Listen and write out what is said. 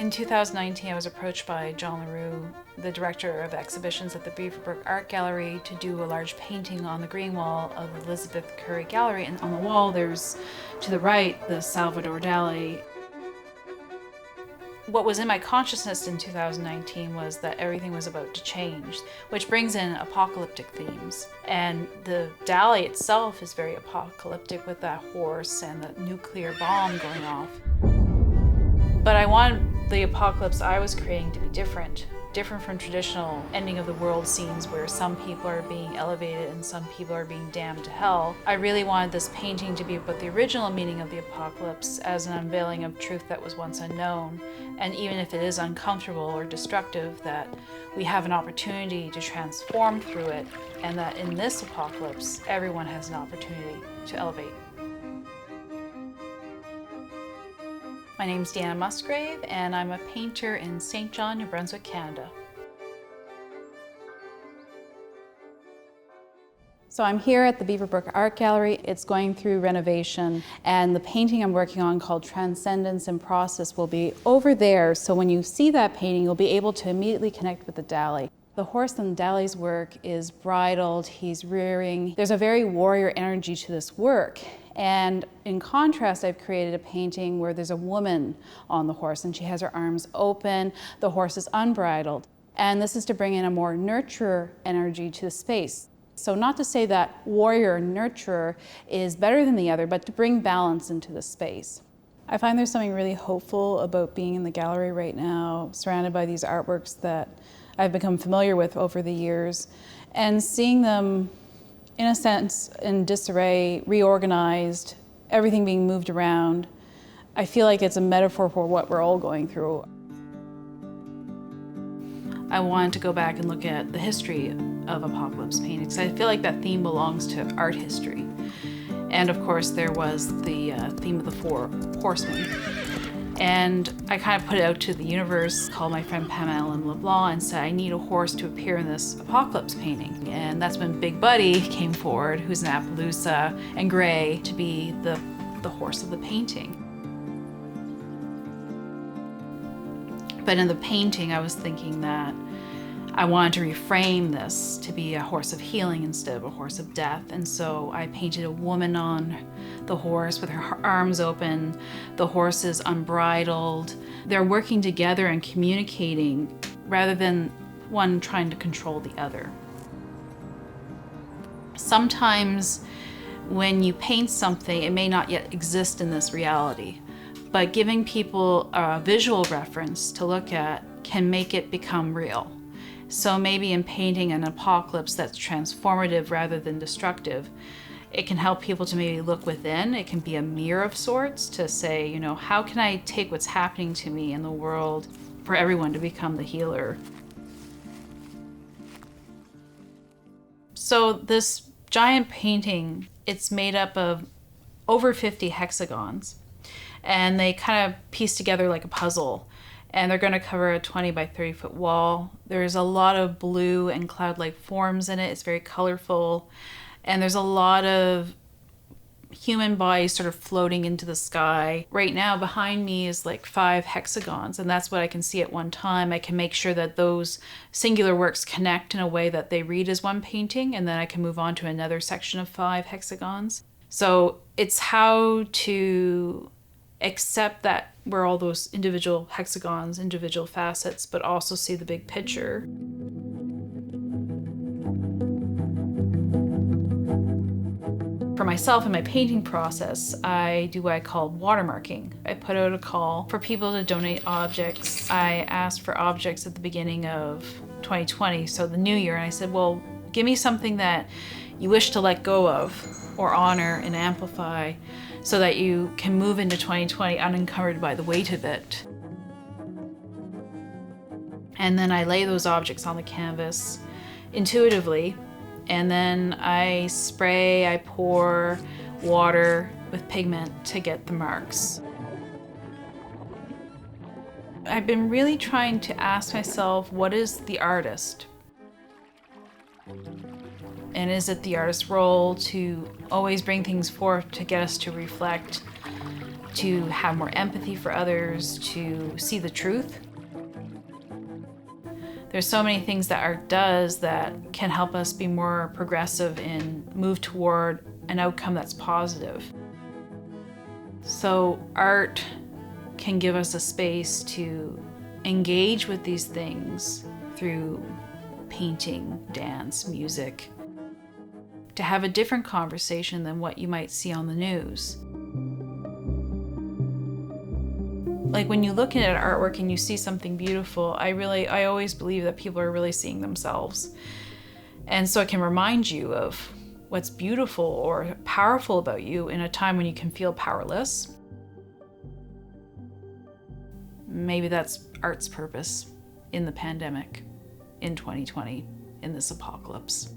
In 2019, I was approached by John LaRue, the director of exhibitions at the Beaverbrook Art Gallery, to do a large painting on the green wall of Elizabeth Curry Gallery. And on the wall, there's, to the right, the Salvador Dali. What was in my consciousness in 2019 was that everything was about to change, which brings in apocalyptic themes. And the Dali itself is very apocalyptic with that horse and the nuclear bomb going off. But I wanted the apocalypse I was creating to be different from traditional ending of the world scenes where some people are being elevated and some people are being damned to hell. I really wanted this painting to be about the original meaning of the apocalypse as an unveiling of truth that was once unknown. And even if it is uncomfortable or destructive, that we have an opportunity to transform through it, and that in this apocalypse, everyone has an opportunity to elevate. My name's Deanna Musgrave, and I'm a painter in St. John, New Brunswick, Canada. So I'm here at the Beaverbrook Art Gallery. It's going through renovation, and the painting I'm working on called Transcendence in Process will be over there. So when you see that painting, you'll be able to immediately connect with the Dali. The horse in Dali's work is bridled, he's rearing. There's a very warrior energy to this work. And in contrast, I've created a painting where there's a woman on the horse and she has her arms open, the horse is unbridled. And this is to bring in a more nurturer energy to the space. So not to say that warrior nurturer is better than the other, but to bring balance into the space. I find there's something really hopeful about being in the gallery right now, surrounded by these artworks that I've become familiar with over the years, and seeing them in a sense, in disarray, reorganized, everything being moved around. I feel like it's a metaphor for what we're all going through. I wanted to go back and look at the history of apocalypse painting, because I feel like that theme belongs to art history. And of course, there was the theme of the four horsemen. And I kind of put it out to the universe, called my friend Pamela LeBlanc and said, I need a horse to appear in this apocalypse painting. And that's when Big Buddy came forward, who's an Appaloosa, and Gray to be the horse of the painting. But in the painting, I was thinking that I wanted to reframe this to be a horse of healing instead of a horse of death. And so I painted a woman on the horse with her arms open. The horse is unbridled. They're working together and communicating rather than one trying to control the other. Sometimes when you paint something, it may not yet exist in this reality, but giving people a visual reference to look at can make it become real. So maybe in painting an apocalypse that's transformative rather than destructive, it can help people to maybe look within. It can be a mirror of sorts to say, you know, how can I take what's happening to me in the world for everyone to become the healer? So this giant painting, it's made up of over 50 hexagons, and they kind of piece together like a puzzle. And they're going to cover a 20 by 30 foot wall. There's a lot of blue and cloud-like forms in it. It's very colorful. And there's a lot of human bodies sort of floating into the sky. Right now behind me is like 5 hexagons, and that's what I can see at one time. I can make sure that those singular works connect in a way that they read as one painting, and then I can move on to another section of 5 hexagons. So it's how to accept that we're all those individual hexagons, individual facets, but also see the big picture. For myself in my painting process, I do what I call watermarking. I put out a call for people to donate objects. I asked for objects at the beginning of 2020, so the new year, and I said, well, give me something that you wish to let go of or honor and amplify, so that you can move into 2020 unencumbered by the weight of it. And then I lay those objects on the canvas intuitively, and then I spray, I pour water with pigment to get the marks. I've been really trying to ask myself, what is the artist? And is it the artist's role to always bring things forth to get us to reflect to have more empathy for others, to see the truth. There's so many things that art does that can help us be more progressive and move toward an outcome that's positive. So art can give us a space to engage with these things through painting, dance, music, to have a different conversation than what you might see on the news. Like when you look at artwork and you see something beautiful, I always believe that people are really seeing themselves. And so it can remind you of what's beautiful or powerful about you in a time when you can feel powerless. Maybe that's art's purpose in the pandemic, in 2020, in this apocalypse.